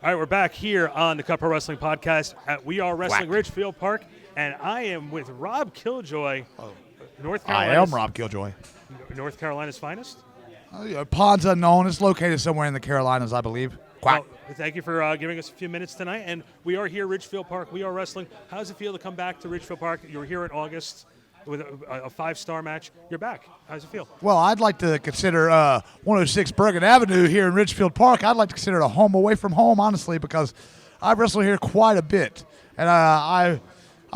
All right, we're back here on the Cut Pro Wrestling Podcast at We Are Wrestling Ridgefield Park, and I am with Rob Killjoy, North Carolina. I am Rob Killjoy. North Carolina's finest? Ponds Unknown. It's located somewhere in the Carolinas, I believe. Well, thank you for giving us a few minutes tonight, and we are here, Ridgefield Park. We Are Wrestling. How does it feel to come back to Ridgefield Park? You were here in August with a 5-star match. You're back. How does it feel? Well, I'd like to consider 106 Bergen Avenue here in Ridgefield Park. I'd like to consider it a home away from home, honestly, because I've wrestled here quite a bit. And I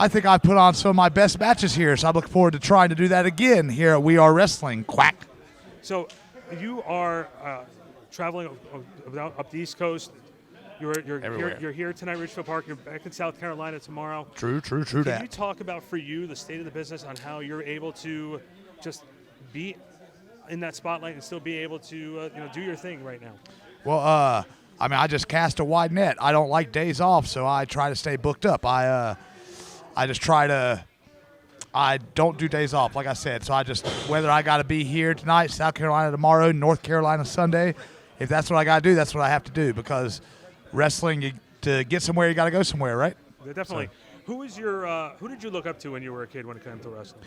think I've put on some of my best matches here, so I look forward to trying to do that again here at We Are Wrestling. Quack. So you are traveling up the East Coast. You're here tonight, Ridgefield Park. You're back in South Carolina tomorrow. True Can that. you talk about, for you, the state of the business on how you're able to just be in that spotlight and still be able to do your thing right now? Well, I just cast a wide net. I don't like days off, so I try to stay booked up. I don't do days off, like I said. So whether I got to be here tonight, South Carolina tomorrow, North Carolina Sunday, if that's what I got to do, that's what I have to do, because wrestling, to get somewhere, you got to go somewhere, right? Yeah, definitely. So. Who did you look up to when you were a kid when it came to wrestling?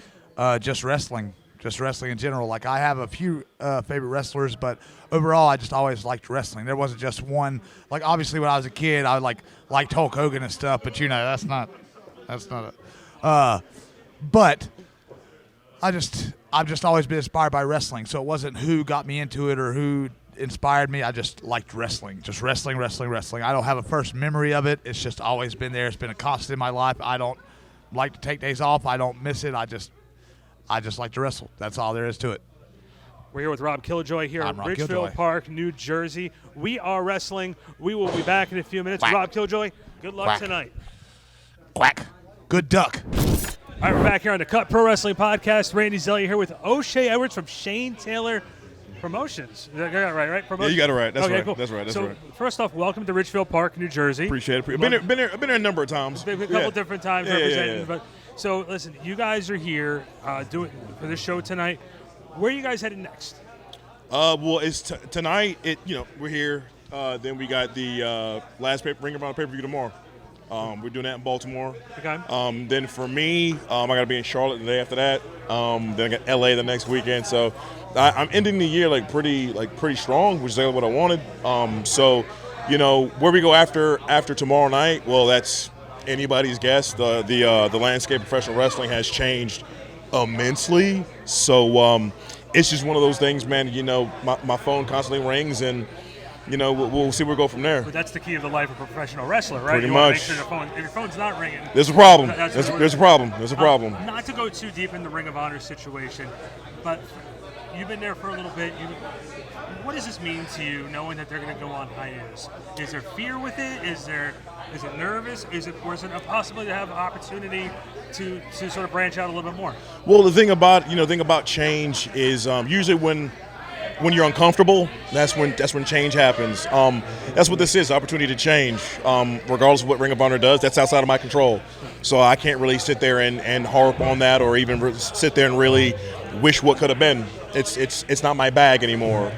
Just wrestling in general. Like, I have a few favorite wrestlers, but overall, I just always liked wrestling. There wasn't just one. Like, obviously, when I was a kid, I liked Hulk Hogan and stuff, but that's not it. But I've just always been inspired by wrestling. So it wasn't who got me into it or who inspired me. I just liked wrestling. Just wrestling. I don't have a first memory of it. It's just always been there. It's been a constant in my life. I don't like to take days off. I don't miss it. I just like to wrestle. That's all there is to it. We're here with Rob Killjoy here at Ridgefield Park, New Jersey. We Are Wrestling. We will be back in a few minutes. Quack. Rob Killjoy, good luck tonight. Quack. Good duck. All right, we're back here on the Cut Pro Wrestling Podcast. Randy Zellia here with O'Shea Edwards from Shane Taylor Promotions. I got it right? Promotions? Yeah, you got it right. That's okay, right. Cool. That's right. So first off, welcome to Ridgefield Park, New Jersey. Appreciate it. I've been here a number of times. Been a couple different times representing. Yeah. But so listen, you guys are here doing for this show tonight. Where are you guys headed next? Well, it's tonight. We're here. Then we got the last Ring of Honor pay-per-view tomorrow. We're doing that in Baltimore. Okay. Then for me, I got to be in Charlotte the day after that. Then I got LA the next weekend. So I'm ending the year pretty strong, which is exactly what I wanted. So where we go after tomorrow night, well, that's anybody's guess. The landscape of professional wrestling has changed immensely. So it's just one of those things, man. My phone constantly rings, and we'll see where we go from there. But that's the key of the life of a professional wrestler, right? Pretty you much. Make sure if your phone's not ringing, there's a problem. There's a problem. There's a problem. Not to go too deep in the Ring of Honor situation, but you've been there for a little bit. What does this mean to you, knowing that they're going to go on hiatus? Is there fear with it? Is it nervous? Is it a possibility to have an opportunity to sort of branch out a little bit more? Well, the thing about change is usually when you're uncomfortable, that's when change happens. That's what this is, opportunity to change. Regardless of what Ring of Honor does, that's outside of my control. So I can't really sit there and harp on that, or even sit there and really wish what could have been. It's not my bag anymore.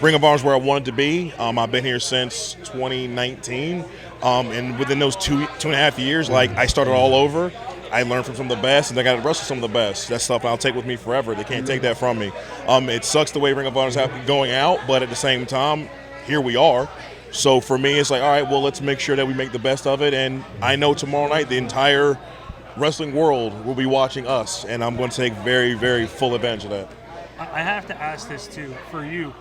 Ring of Honor is where I wanted to be. I've been here since 2019, and within those two and a half years, I started all over. I learned from some of the best, and I got to wrestle some of the best. That's stuff I'll take with me forever. They can't take that from me. It sucks the way Ring of Honor is going out, but at the same time, here we are. So for me, it's all right, well, let's make sure that we make the best of it. And I know tomorrow night the entire wrestling world will be watching us, and I'm going to take very, very full advantage of that. I have to ask this, too. For you,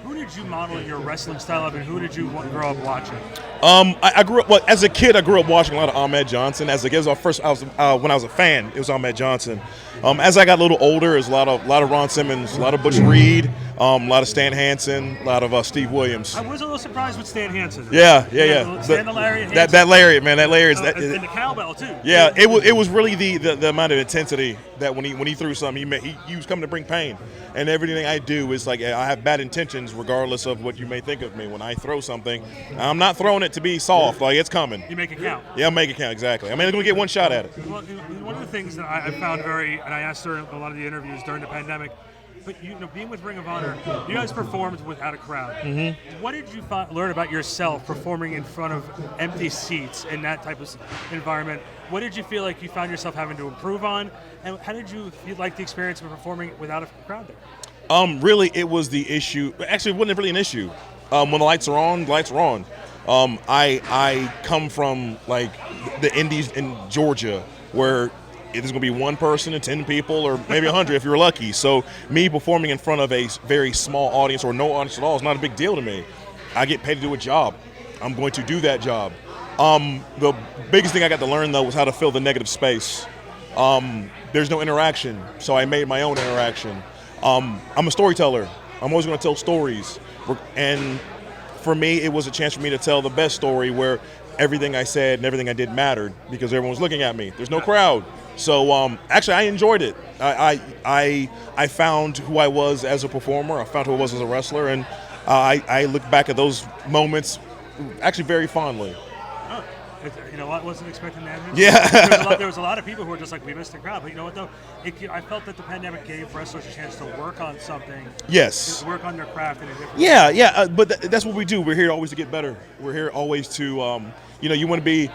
who did you model your wrestling style of, and who did you grow up watching? I grew up as a kid. I grew up watching a lot of Ahmed Johnson. When I was a fan, it was Ahmed Johnson. As I got a little older, it was a lot of Ron Simmons, a lot of Butch Reed, a lot of Stan Hansen, a lot of Steve Williams. I was a little surprised with Stan Hansen. Yeah. Stan the Lariat Hansen. That lariat, man. That lariat. And the cowbell too. Yeah, it was really the amount of intensity that when he threw something, he was coming to bring pain. And everything I do is I have bad intentions, regardless of what you may think of me. When I throw something, I'm not throwing it to be soft. It's coming. You make it count. Yeah, I'll make it count, exactly. I'm going to get one shot at it. Well, one of the things that I found and I asked her in a lot of the interviews during the pandemic, But being with Ring of Honor, you guys performed without a crowd. Mm-hmm. What did you learn about yourself performing in front of empty seats in that type of environment? What did you feel like you found yourself having to improve on? And how did you feel like the experience of performing without a crowd there? Really, it was the issue. Actually, it wasn't really an issue. When the lights are on, the lights are on. I come from like the Indies in Georgia, where there's going to be one person and 10 people, or maybe 100 if you're lucky. So me performing in front of a very small audience or no audience at all is not a big deal to me. I get paid to do a job. I'm going to do that job. The biggest thing I got to learn, though, was how to fill the negative space. There's no interaction, so I made my own interaction. I'm a storyteller. I'm always going to tell stories. And for me, it was a chance for me to tell the best story where everything I said and everything I did mattered because everyone was looking at me. There's no crowd. So actually, I enjoyed it. I found who I was as a performer. I found who I was as a wrestler, and I look back at those moments actually very fondly. Oh, I wasn't expecting that. Yeah. There was a lot of people who were just like, we missed the crowd. But you know what, though? I felt that the pandemic gave wrestlers a chance to work on something. Yes. To work on their craft in a different way. Yeah. But that's what we do. We're here always to get better. We're here always to, you want to be,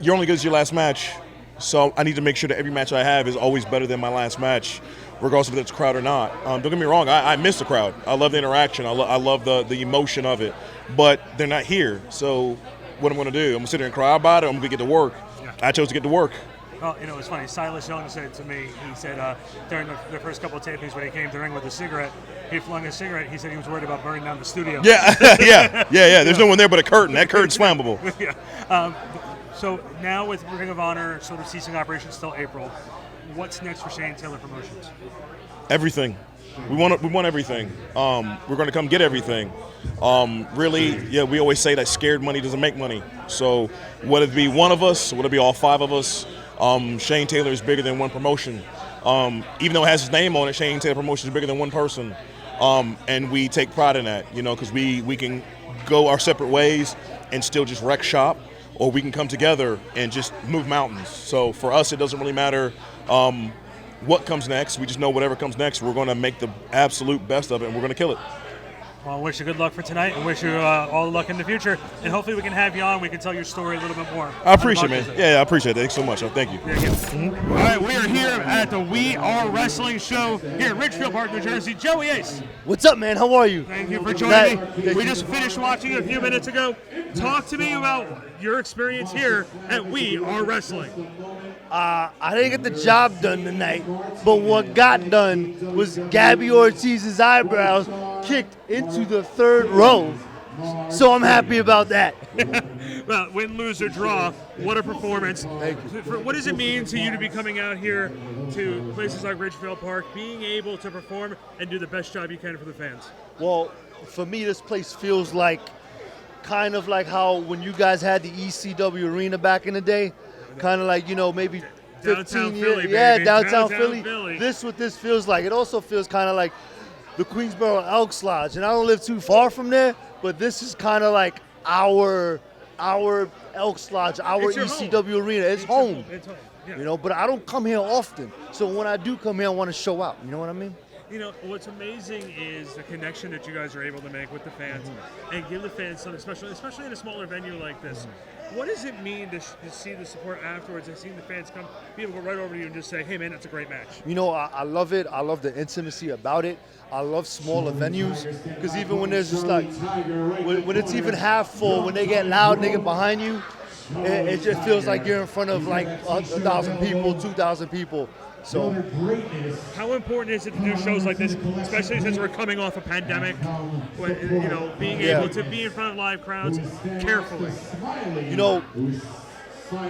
you're only good as your last match. So I need to make sure that every match I have is always better than my last match, regardless if it's a crowd or not. Don't get me wrong, I miss the crowd. I love the interaction. I love the emotion of it. But they're not here. So what I'm going to do, I'm going to sit there and cry about it, or I'm going to get to work. Yeah. I chose to get to work. Well, it's funny. Silas Young said to me, he said during the first couple of tapings when he came to the ring with a cigarette, he flung a cigarette. He said he was worried about burning down the studio. Yeah. There's no one there but a curtain. That curtain's flammable. Yeah. So now with Ring of Honor sort of ceasing operations till April, what's next for Shane Taylor Promotions? Everything. We want everything. We're going to come get everything. Really, we always say that scared money doesn't make money. So whether it be one of us, whether it be all five of us, Shane Taylor is bigger than one promotion. Even though it has his name on it, Shane Taylor Promotions is bigger than one person. And we take pride in that, because we can go our separate ways and still just wreck shop, or we can come together and just move mountains. So for us, it doesn't really matter what comes next. We just know whatever comes next, we're going to make the absolute best of it, and we're going to kill it. Well, I wish you good luck for tonight, and wish you all the luck in the future. And hopefully we can have you on. We can tell your story a little bit more. I appreciate it, man. Yeah, I appreciate it. Thanks so much. Thank you. Mm-hmm. All right, we are here at the We Are Wrestling show here in Ridgefield Park, New Jersey. Joey Ace. What's up, man? How are you? Thank you for joining me. We just finished watching it a few minutes ago. Talk to me about your experience here at We Are Wrestling. I didn't get the job done tonight, but what got done was Gabby Ortiz's eyebrows kicked into the third row. So I'm happy about that. Well, win, lose, or draw, what a performance. Thank you. What does it mean to you to be coming out here to places like Ridgefield Park, being able to perform and do the best job you can for the fans? Well, for me, this place feels like kind of like how when you guys had the ECW arena back in the day, kind of like, maybe 15 downtown years. Philly, baby. Yeah, downtown Philly. This what this feels like. It also feels kind of like the Queensboro Elks Lodge, and I don't live too far from there, but this is kind of like our Elks Lodge, our ECW arena. It's home. It's home. Yeah. But I don't come here often. So when I do come here, I want to show out. You know what I mean? What's amazing is the connection that you guys are able to make with the fans and give the fans something special, especially in a smaller venue like this. What does it mean to see the support afterwards and seeing the fans come, be able to go right over to you and just say, hey, man, that's a great match? I love it. I love the intimacy about it. I love smaller venues because even when there's just like, when it's even half full, when they get loud and they get behind you, it just feels like you're in front of like 1,000 people, 2,000 people. So, how important is it to do shows like this, especially since we're coming off a pandemic? Being able to be in front of live crowds carefully.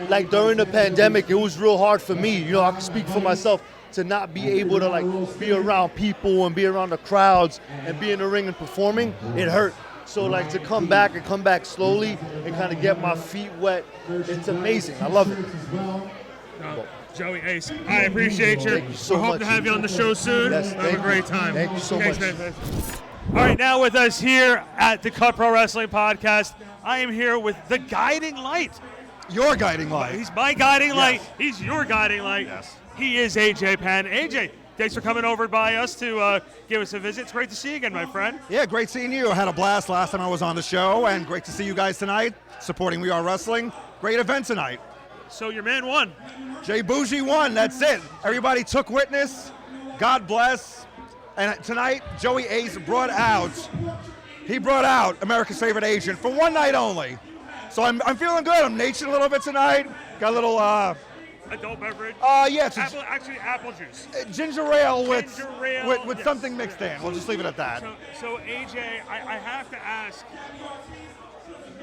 Like during the pandemic, it was real hard for me. I can speak for myself to not be able to like be around people and be around the crowds and be in the ring and performing. It hurt. So like to come back slowly and kind of get my feet wet, it's amazing. I love it. Joey Ace, I appreciate you. Thank you so we hope much. to have you on the show soon. Yes, have a great time. Thank you so much. Man. All right, now with us here at the Cut Pro Wrestling Podcast, I am here with the guiding light. Your guiding light. He's my guiding light. He's your guiding light. Yes. He is AJ Penn. AJ, thanks for coming over by us to give us a visit. It's great to see you again, my friend. Yeah, great seeing you. I had a blast last time I was on the show, and great to see you guys tonight, supporting We Are Wrestling. Great event tonight. So your man won. Jay Bougie won, that's it. Everybody took witness. God bless. And tonight, Joey Ace brought out America's Favorite Agent for one night only. So I'm feeling good. I'm natured a little bit tonight. Got a little adult beverage. Yeah, it's apple juice. Ginger ale with yes. something mixed in. We'll just leave it at that. So AJ, I have to ask,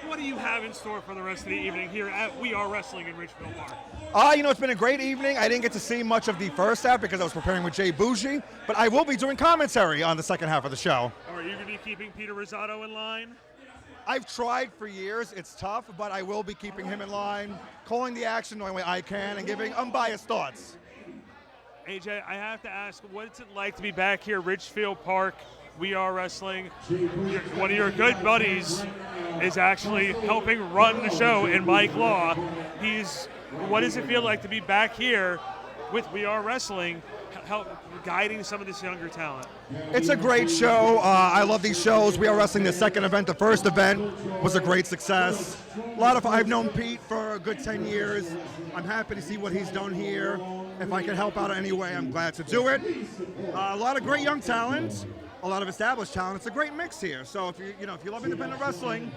what do you have in store for the rest of the evening here at We Are Wrestling in Ridgefield Park? It's been a great evening. I didn't get to see much of the first half because I was preparing with Jay Bougie, but I will be doing commentary on the second half of the show. Are you going to be keeping Peter Rosado in line? I've tried for years. It's tough, but I will be keeping him in line, calling the action the only way I can, and giving unbiased thoughts. AJ, I have to ask, what's it like to be back here, Ridgefield Park, We Are Wrestling? One of your good buddies is actually helping run the show in Mike Law. What does it feel like to be back here with We Are Wrestling, help guiding some of this younger talent? It's a great show. I love these shows. We Are Wrestling, the second event. The first event was a great success. I've known Pete for a good 10 years. I'm happy to see what he's done here. If I can help out in any way, I'm glad to do it. A lot of great young talent, a lot of established talent. It's a great mix here. So if you love independent wrestling,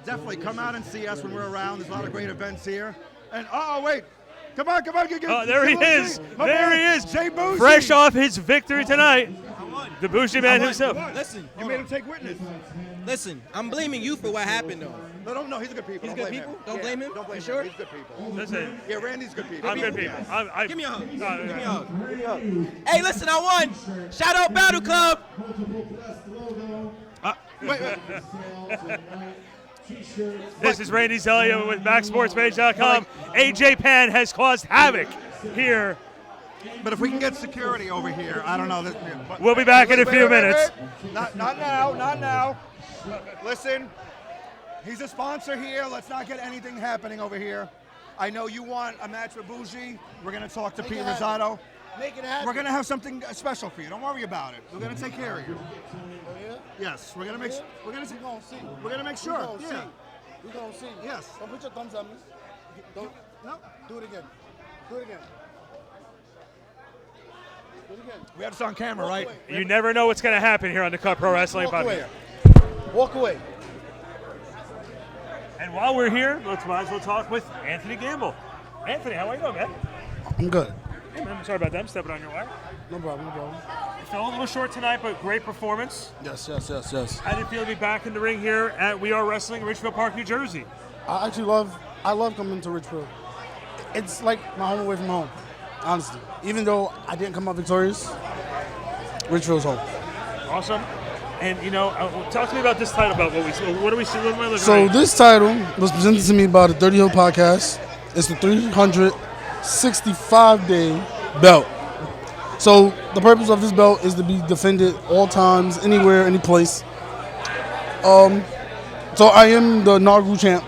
definitely come out and see us when we're around. There's a lot of great events here. And wait. Come on. Oh, there he is. There he is. Jay Bougie. Fresh off his victory tonight. The Bougie man himself. Listen, You made him take witness. listen. I'm blaming you for what happened, though. No, he's a good people. He's Don't good blame people? him. Don't blame him? Don't blame You him. sure? He's good people. Listen, Yeah, Randy's good people. I'm good people. Give me a hug. Give Give me a hug. Hey, listen, I won. Shout out Battle Club. Wait. This is Randy Zellia with MaxSportsPage.com. AJ Penn has caused havoc here. But if we can get security over here, I don't know. We'll be back in a few minutes. Not now. Listen, he's a sponsor here. Let's not get anything happening over here. I know you want a match with Bougie. We're going to talk to Peter Rosado. Make it happen. We're going to have something special for you. Don't worry about it. We're going to take care of you. Yes, we're going to make sure. We're going to see. We're going to make sure. Yeah. We're going to see. Yes. Don't put your thumbs on me. Don't. No. Do it again. Do it again. Do it again. We have this on camera, right? You never know what's going to happen here on the Cut Pro Wrestling Walk away. Podcast. Walk away. And while we're here, let's might as well talk with Anthony Gamble. Anthony, how are you doing, man? I'm good. Hey, man, I'm sorry about that. I'm stepping on your wire. No problem. You fell a little short tonight, but great performance. Yes. How do you feel to be back in the ring here at We Are Wrestling in Ridgefield Park, New Jersey? I love coming to Ridgefield. It's like my home away from home, honestly. Even though I didn't come out victorious, Ridgefield's home. Awesome. And, talk to me about this title belt. What do we see? What am I looking So at? this title was presented to me by the 30 Hill Podcast. It's the 365-day belt. So the purpose of this belt is to be defended all times, anywhere, any place. So I am the inaugural champ,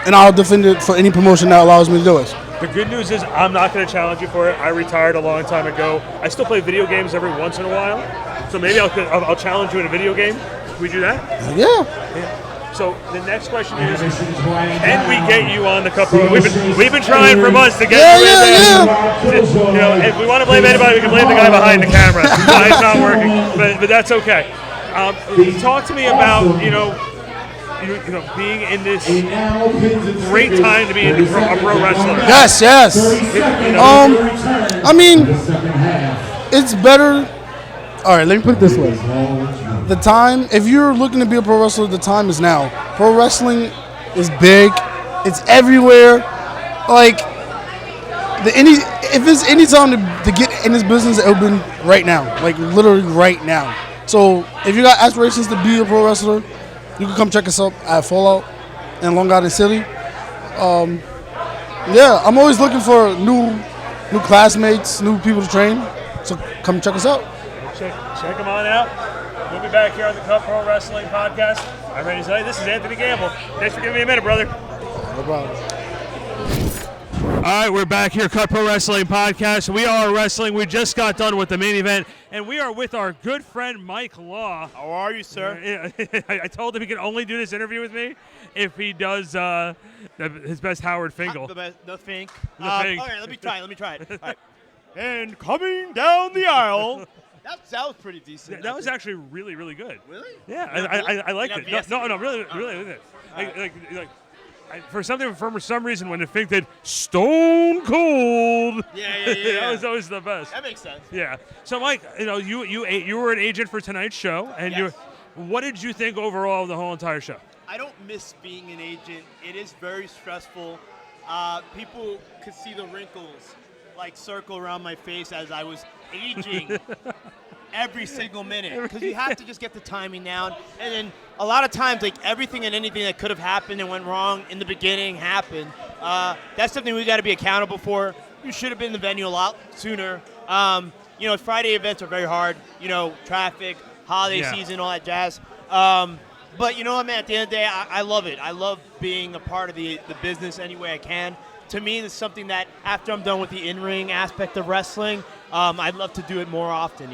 and I'll defend it for any promotion that allows me to do it. The good news is I'm not going to challenge you for it. I retired a long time ago. I still play video games every once in a while. So maybe I'll challenge you in a video game. Can we do that? Yeah. So the next question is, can we get you on the Cup Pro? We've been trying for months to get you in there. If we want to blame anybody, we can blame the guy behind the camera. It's not working, but that's okay. Talk to me about being in this great time to be a pro wrestler. Yes. I mean, it's better. All right, let me put it this way. The time, if you're looking to be a pro wrestler, the time is now. Pro wrestling is big. It's everywhere. Like, if there's any time to get in this business, it'll be right now. Like, literally right now. So, if you got aspirations to be a pro wrestler, you can come check us out at Fallout in Long Island City. I'm always looking for new classmates, new people to train. So, come check us out. Check them on out. We'll be back here on the Cup Pro Wrestling Podcast. I'm ready to say this is Anthony Gamble. Thanks for giving me a minute, brother. No problem. right, we're back here, Cut Pro Wrestling Podcast. We are wrestling. We just got done with the main event, and we are with our good friend Mike Law. How are you, sir? I told him he could only do this interview with me if he does his best Howard Finkel. The Fink. The Fink. Okay, let me try it. All right. And coming down the aisle. That was pretty decent. That was actually really, really good. Really? Yeah, I liked it. No, really liked it. For some reason, when the Fink did Stone Cold, Yeah. that was always the best. That makes sense. Yeah. So, Mike, you were an agent for tonight's show, and Yes. what did you think overall of the whole entire show? I don't miss being an agent. It is very stressful. People could see the wrinkles circle around my face as I was aging every single minute, because you have to just get the timing down. And then a lot of times, everything and anything that could have happened and went wrong in the beginning happened. That's something we got to be accountable for. You should have been in the venue a lot sooner. Friday events are very hard. Traffic, holiday season, all that jazz. But you know what, man? At the end of the day, I love it. I love being a part of the business any way I can. To me, it's something that after I'm done with the in-ring aspect of wrestling, I'd love to do it more often,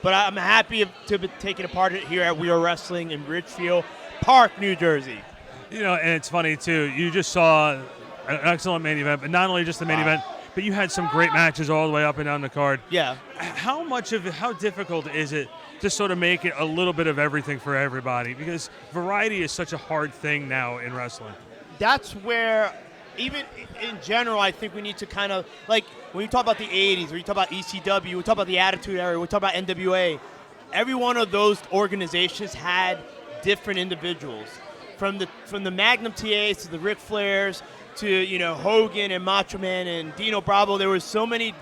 But I'm happy to be taking a part here at We Are Wrestling in Ridgefield Park, New Jersey. And it's funny, too. You just saw an excellent main event, but not only just the main event, but you had some great matches all the way up and down the card. Yeah. How difficult is it to sort of make it a little bit of everything for everybody? Because variety is such a hard thing now in wrestling. That's where, even in general, I think we need to kind of, when you talk about the 80s, or you talk about ECW, we talk about the Attitude Era, we talk about NWA, every one of those organizations had different individuals. From the Magnum TAs to the Ric Flairs to, Hogan and Macho Man and Dino Bravo, there was so many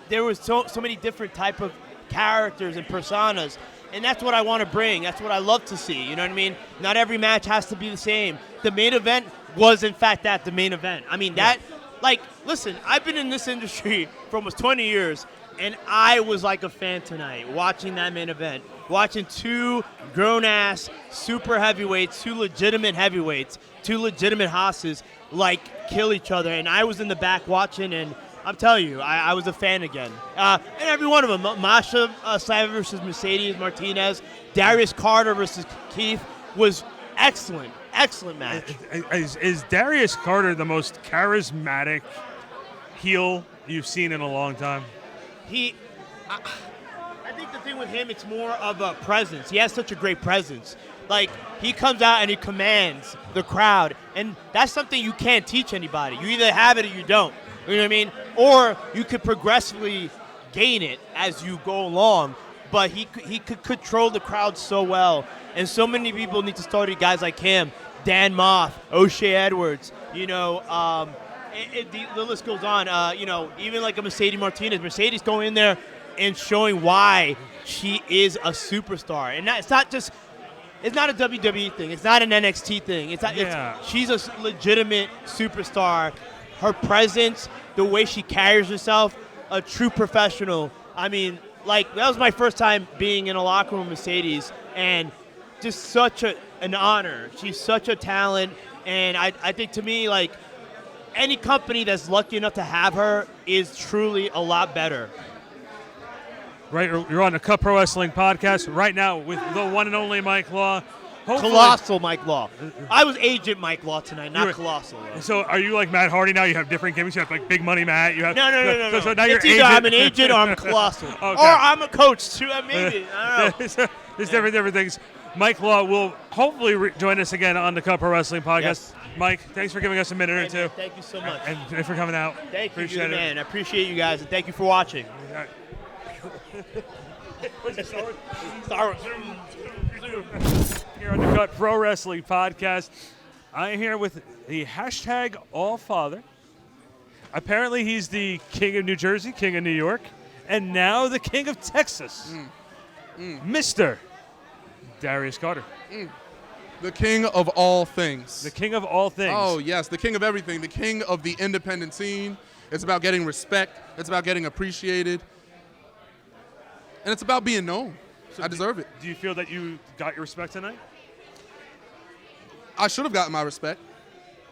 different type of characters and personas. And that's what I want to bring. That's what I love to see. You know what I mean? Not every match has to be the same. The main event was, in fact, the main event. I mean, listen, I've been in this industry for almost 20 years, and I was like a fan tonight watching that main event, watching two grown-ass super heavyweights, two legitimate heavyweights, two legitimate hosses, kill each other. And I was in the back watching, and I'm telling you, I was a fan again. And every one of them, Masha Slavic versus Mercedes Martinez, Darius Carter versus Keith was excellent. Excellent match. Is Darius Carter the most charismatic heel you've seen in a long time? I think the thing with him, it's more of a presence. He has such a great presence. He comes out and he commands the crowd, and that's something you can't teach anybody. You either have it or you don't. You know what I mean? Or you could progressively gain it as you go along. But he could control the crowd so well. And so many people need to study guys like him, Dan Moth, O'Shea Edwards, the list goes on. Even like a Mercedes Martinez. Mercedes going in there and showing why she is a superstar. And it's not a WWE thing. It's not an NXT thing. She's a legitimate superstar. Her presence, the way she carries herself, a true professional. I mean, that was my first time being in a locker room with Mercedes, and just such an honor. She's such a talent, and I think to me, any company that's lucky enough to have her is truly a lot better. Right, you're on the Cut Pro Wrestling Podcast right now with the one and only Mike Law. Colossal Mike Law. I was Agent Mike Law tonight, not Colossal. So are you like Matt Hardy now? You have different gimmicks. You have Big Money Matt. You have No. So now it's you're either agent. I'm an agent or I'm Colossal. Okay. Or I'm a coach too. Maybe. I don't know. There's different things. Mike Law will hopefully join us again on the Cut Pro Wrestling Podcast. Yes. Mike, thanks for giving us a minute or two. Man, thank you so much. And for coming out. Thank you, Appreciate it. man. I appreciate you guys, and thank you for watching. All right. Here on the Cut Pro Wrestling Podcast, I am here with the hashtag Allfather. Apparently, he's the king of New Jersey, king of New York, and now the king of Texas, Mr. Darius Carter. The king of all things. The king of all things. Oh, yes, the king of everything. The king of the independent scene. It's about getting respect. It's about getting appreciated. And it's about being known. So I deserve it. Do you feel that you got your respect tonight? I should have gotten my respect.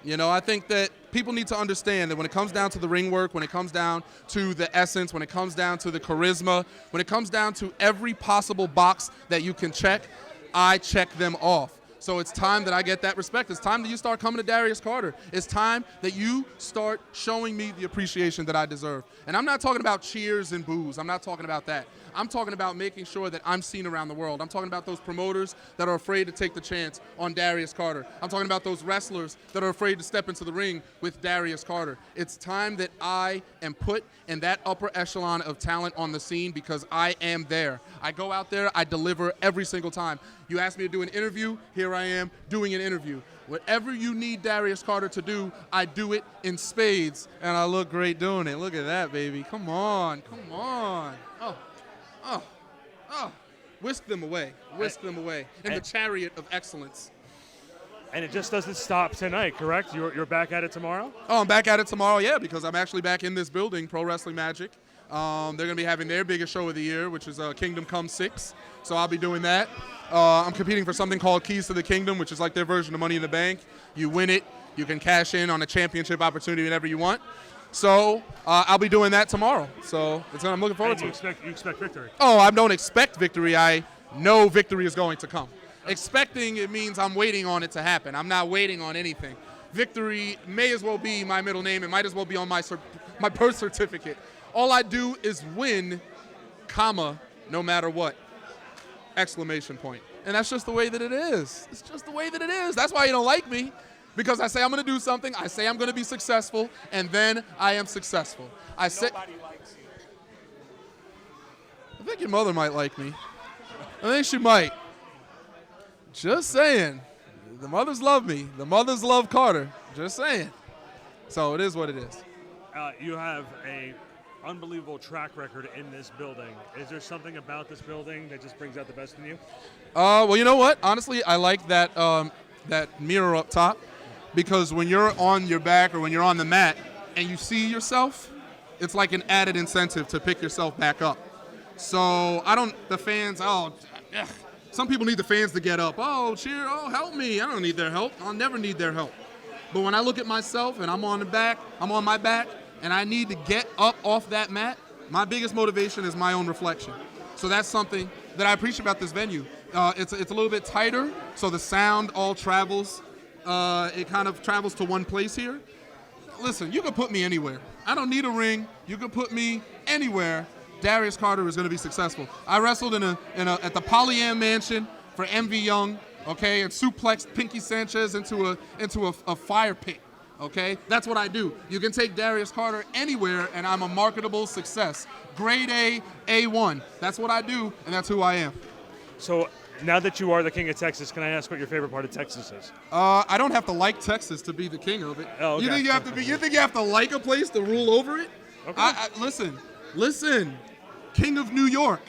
I think that people need to understand that when it comes down to the ring work, when it comes down to the essence, when it comes down to the charisma, when it comes down to every possible box that you can check, I check them off. So it's time that I get that respect. It's time that you start coming to Darius Carter. It's time that you start showing me the appreciation that I deserve. And I'm not talking about cheers and boos. I'm not talking about that. I'm talking about making sure that I'm seen around the world. I'm talking about those promoters that are afraid to take the chance on Darius Carter. I'm talking about those wrestlers that are afraid to step into the ring with Darius Carter. It's time that I am put in that upper echelon of talent on the scene because I am there. I go out there, I deliver every single time. You asked me to do an interview, here I am doing an interview. Whatever you need Darius Carter to do, I do it in spades, and I look great doing it. Look at that, baby. Come on, come on. Whisk them away. Whisk them away in the chariot of excellence. And it just doesn't stop tonight, correct? You're back at it tomorrow? Oh, I'm back at it tomorrow, yeah, because I'm actually back in this building, Pro Wrestling Magic. They're going to be having their biggest show of the year, which is Kingdom Come 6. So I'll be doing that. I'm competing for something called Keys to the Kingdom, which is like their version of Money in the Bank. You win it, you can cash in on a championship opportunity whenever you want. So I'll be doing that tomorrow. So I'm looking forward to it. You expect victory? Oh, I don't expect victory. I know victory is going to come. Expecting, it means I'm waiting on it to happen. I'm not waiting on anything. Victory may as well be my middle name. It might as well be on my birth certificate. All I do is win, comma, no matter what, exclamation point. And that's just the way that it is. It's just the way that it is. That's why you don't like me. Because I say I'm going to do something, I say I'm going to be successful, and then I am successful. Nobody likes you. I think your mother might like me. I think she might. Just saying. The mothers love me. The mothers love Carter. Just saying. So it is what it is. You have a unbelievable track record in this building. Is there something about this building that just brings out the best in you? Well, you know what? Honestly, I like that that mirror up top. Because when you're on your back or when you're on the mat and you see yourself, it's like an added incentive to pick yourself back up. So some people need the fans to get up. Oh, cheer, oh, help me. I don't need their help. I'll never need their help. But when I look at myself and I'm on my back, and I need to get up off that mat, my biggest motivation is my own reflection. So that's something that I appreciate about this venue. It's a little bit tighter, so the sound all travels. It kind of travels to one place here. Listen, you can put me anywhere. I don't need a ring. You can put me anywhere. Darius Carter is going to be successful. I wrestled at the Polyam Mansion for MV Young, okay, and suplexed Pinky Sanchez into a fire pit, okay? That's what I do. You can take Darius Carter anywhere, and I'm a marketable success. Grade A, A1. That's what I do, and that's who I am. So now that you are the king of Texas, can I ask what your favorite part of Texas is? I don't have to like Texas to be the king of it. Oh, okay. You think you have to like a place to rule over it? Okay. Listen. King of New York.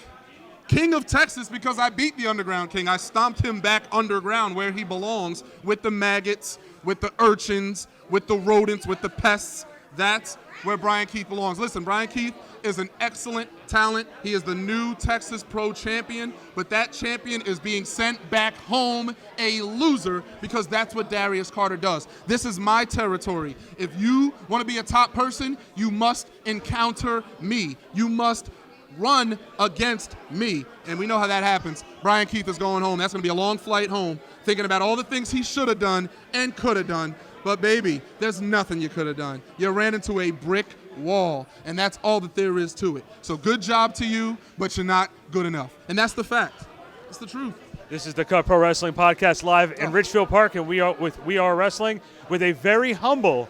King of Texas because I beat the Underground King. I stomped him back underground where he belongs with the maggots, with the urchins, with the rodents, with the pests. That's where Brian Keith belongs. Listen, Brian Keith is an excellent talent. He is the new Texas Pro Champion, but that champion is being sent back home a loser because that's what Darius Carter does. This is my territory. If you want to be a top person, you must encounter me. You must run against me. And we know how that happens. Brian Keith is going home. That's going to be a long flight home, thinking about all the things he should have done and could have done. But baby, there's nothing you could have done. You ran into a brick wall, and that's all that there is to it. So good job to you, but you're not good enough. And that's the fact. It's the truth. This is the Cut Pro Wrestling Podcast live in Ridgefield Park, and we are wrestling with a very humble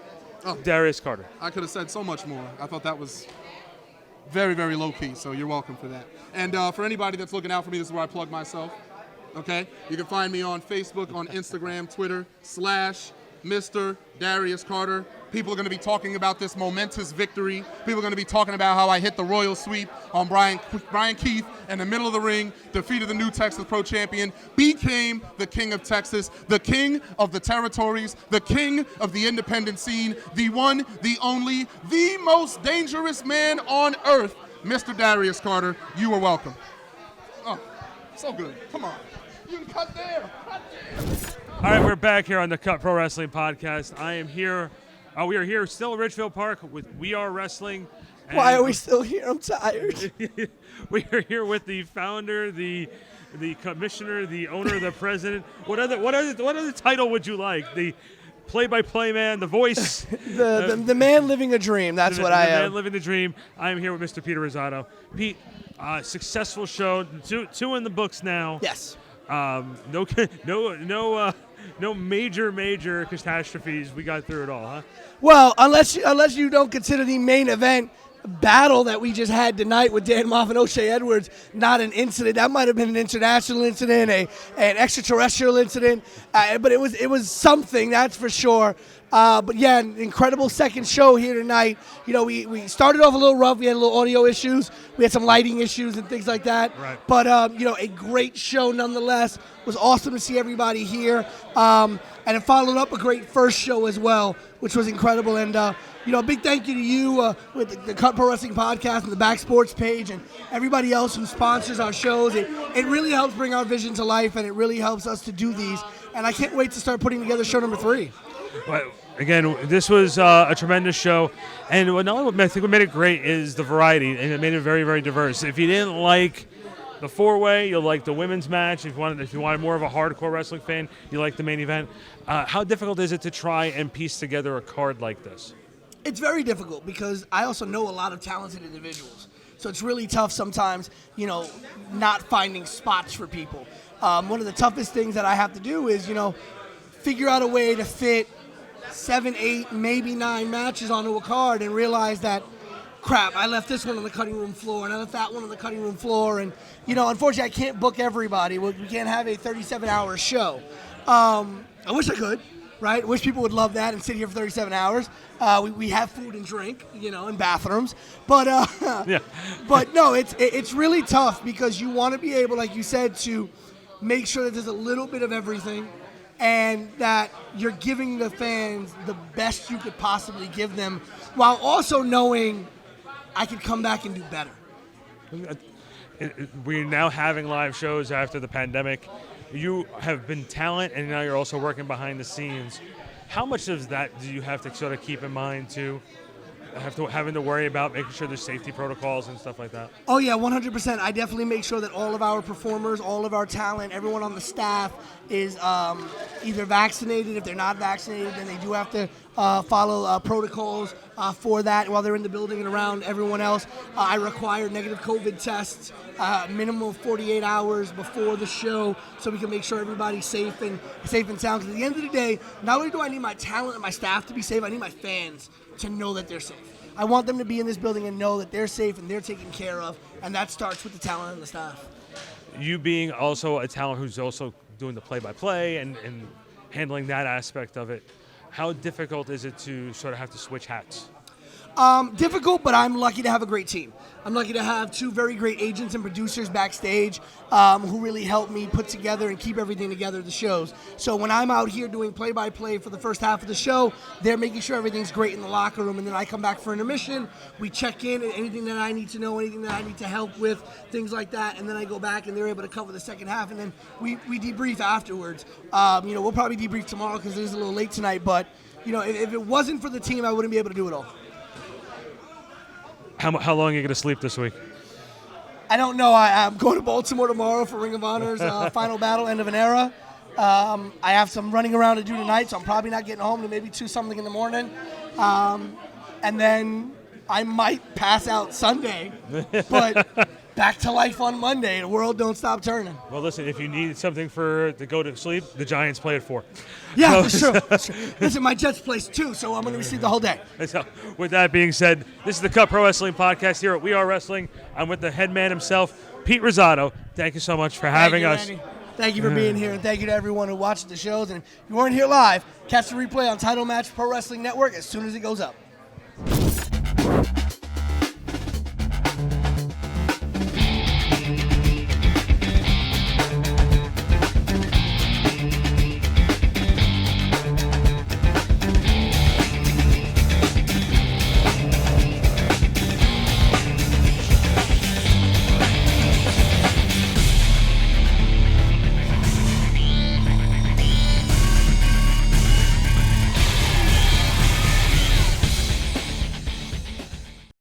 Darius Carter. I could have said so much more. I thought that was very, very low-key, so you're welcome for that. And for anybody that's looking out for me, this is where I plug myself, okay? You can find me on Facebook, on Instagram, Twitter, /Mr. Darius Carter. People are going to be talking about this momentous victory. People are going to be talking about how I hit the royal sweep on Brian Keith in the middle of the ring, defeated the new Texas Pro Champion, became the king of Texas, the king of the territories, the king of the independent scene, the one, the only, the most dangerous man on earth, Mr. Darius Carter. You are welcome. Oh, so good. Come on. You can cut there. Cut there. All right, we're back here on the Cut Pro Wrestling Podcast. I am here We are here still at Ridgefield Park with We Are Wrestling. Why are we still here? I'm tired. We are here with the founder, the commissioner, the owner, the president. What other title would you like? The play-by-play man, the voice. the man living a dream. That's what I am. The man living the dream. I am here with Mr. Peter Rosado. Pete, successful show. Two in the books now. Yes. No major catastrophes. We got through it all, huh? Well, unless you don't consider the main event battle that we just had tonight with Dan Moff and O'Shea Edwards not an incident. That might have been an international incident, an extraterrestrial incident, but it was something, that's for sure. But yeah, an incredible second show here tonight. You know, we started off a little rough. We had a little audio issues. We had some lighting issues and things like that. Right. But a great show nonetheless. It was awesome to see everybody here. And it followed up a great first show as well, which was incredible. And a big thank you to you with the Cut Pro Wrestling Podcast and the Back Sports page and everybody else who sponsors our shows. It really helps bring our vision to life, and it really helps us to do these. And I can't wait to start putting together show number 3. Well, again, this was a tremendous show, and what I think what made it great is the variety, and it made it very, very diverse. If you didn't like the 4-way, you'll like the women's match. If you wanted more of a hardcore wrestling fan, you like the main event. How difficult is it to try and piece together a card like this? It's very difficult because I also know a lot of talented individuals. So it's really tough sometimes, not finding spots for people. One of the toughest things that I have to do is, figure out a way to fit 7, 8, maybe 9 matches onto a card and realize that, crap, I left this one on the cutting room floor and I left that one on the cutting room floor. And, unfortunately, I can't book everybody. We can't have a 37-hour show. I wish I could. Right? Wish people would love that and sit here for 37 hours. We have food and drink, and bathrooms. But yeah. But no, it's really tough because you want to be able, like you said, to make sure that there's a little bit of everything and that you're giving the fans the best you could possibly give them while also knowing I could come back and do better. We're now having live shows after the pandemic. You have been talent, and now you're also working behind the scenes. How much of that do you have to sort of keep in mind too? Having to worry about making sure there's safety protocols and stuff like that? Oh yeah, 100%. I definitely make sure that all of our performers, all of our talent, everyone on the staff is either vaccinated. If they're not vaccinated, then they do have to follow protocols for that while they're in the building and around everyone else. I require negative COVID tests, minimum of 48 hours before the show, so we can make sure everybody's safe and sound. Because at the end of the day, not only do I need my talent and my staff to be safe, I need my fans to know that they're safe. I want them to be in this building and know that they're safe and they're taken care of, and that starts with the talent and the staff. You being also a talent who's also doing the play-by-play and handling that aspect of it, how difficult is it to sort of have to switch hats? Difficult, but I'm lucky to have a great team. I'm lucky to have 2 very great agents and producers backstage who really help me put together and keep everything together at the shows. So when I'm out here doing play-by-play for the first half of the show, they're making sure everything's great in the locker room, and then I come back for intermission. We check in, and anything that I need to know, anything that I need to help with, things like that, and then I go back and they're able to cover the second half, and then we debrief afterwards. We'll probably debrief tomorrow because it is a little late tonight, but if it wasn't for the team, I wouldn't be able to do it all. How long are you going to sleep this week? I don't know. I'm going to Baltimore tomorrow for Ring of Honor's final battle, End of an Era. I have some running around to do tonight, so I'm probably not getting home to maybe 2-something in the morning. And then I might pass out Sunday, but back to life on Monday. The world don't stop turning. Well, listen, if you need something to go to sleep, the Giants play at 4. Yeah, that's true. Listen, my Jets plays too, so I'm going to be asleep the whole day. So, with that being said, this is the Cut Pro Wrestling Podcast here at We Are Wrestling. I'm with the head man himself, Pete Rosado. Thank you so much for having us. Randy. Thank you for being here, and thank you to everyone who watched the shows. And if you weren't here live, catch the replay on Title Match Pro Wrestling Network as soon as it goes up.